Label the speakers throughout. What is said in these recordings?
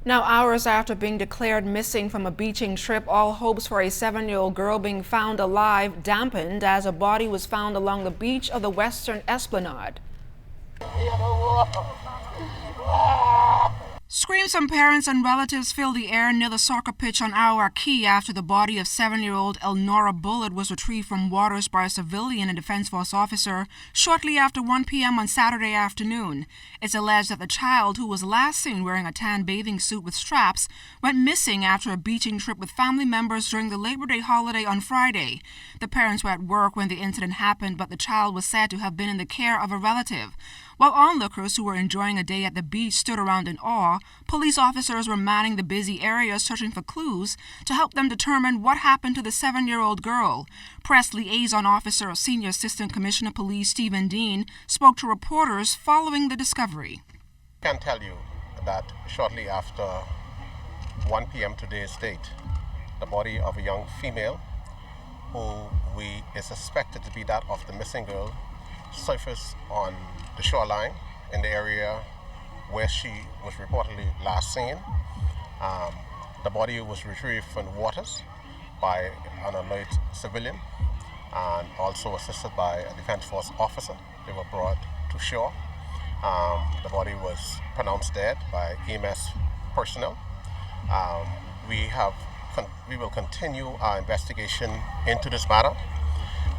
Speaker 1: Now, hours after being declared missing from a beaching trip, all hopes for a 7-year-old girl being found alive dampened as a body was found along the beach of the western Esplanade. Screams from parents and relatives filled the air near the soccer pitch on our quay after the body of 7-year-old Elnora Bullitt was retrieved from waters by a civilian and Defense Force officer shortly after 1 p.m. on Saturday afternoon. It's alleged that the child, who was last seen wearing a tan bathing suit with straps, went missing after a beaching trip with family members during the Labor Day holiday on Friday. The parents were at work when the incident happened, but the child was said to have been in the care of a relative. While onlookers who were enjoying a day at the beach stood around in awe, police officers were manning the busy area searching for clues to help them determine what happened to the 7-year-old girl. Press liaison officer, Senior Assistant Commissioner of Police Stephen Dean, spoke to reporters following the discovery.
Speaker 2: I can tell you that shortly after 1 p.m. today's date, the body of a young female who is suspected to be that of the missing girl surfaced on the shoreline in the area where she was reportedly last seen. The body was retrieved from the waters by an alert civilian and also assisted by a Defense Force officer. They were brought to shore. The body was pronounced dead by EMS personnel. We will continue our investigation into this matter.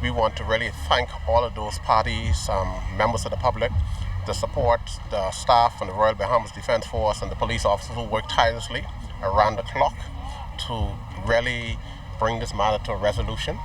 Speaker 2: We want to really thank all of those parties, members of the public, the support, the staff and the Royal Bahamas Defense Force and the police officers who work tirelessly around the clock to really bring this matter to a resolution.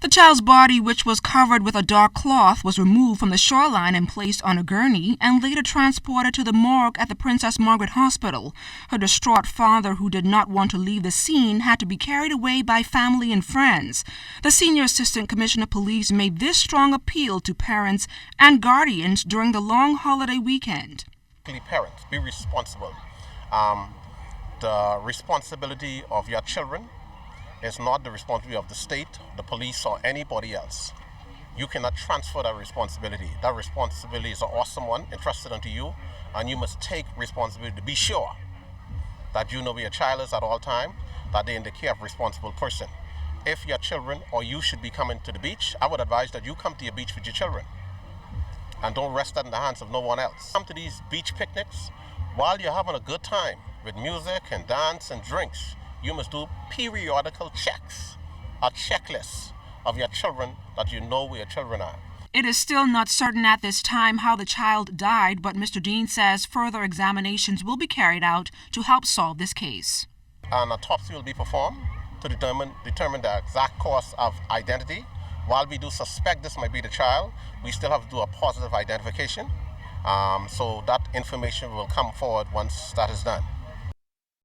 Speaker 1: The child's body, which was covered with a dark cloth, was removed from the shoreline and placed on a gurney and later transported to the morgue at the Princess Margaret Hospital. Her distraught father, who did not want to leave the scene, had to be carried away by family and friends. The Senior Assistant Commissioner of Police made this strong appeal to parents and guardians during the long holiday weekend.
Speaker 2: Parents, be responsible. The responsibility of your children is not the responsibility of the state, the police, or anybody else. You cannot transfer that responsibility. That responsibility is an awesome one entrusted unto you, and you must take responsibility to be sure that you know where your child is at all time, that they're in the care of a responsible person. If your children or you should be coming to the beach, I would advise that you come to your beach with your children and don't rest that in the hands of no one else. Come to these beach picnics while you're having a good time with music and dance and drinks. You must do periodical checks, a checklist of your children that you know where your children are.
Speaker 1: It is still not certain at this time how the child died, but Mr. Dean says further examinations will be carried out to help solve this case.
Speaker 2: An autopsy will be performed to determine the exact cause of identity. While we do suspect this might be the child, we still have to do a positive identification. So that information will come forward once that is done.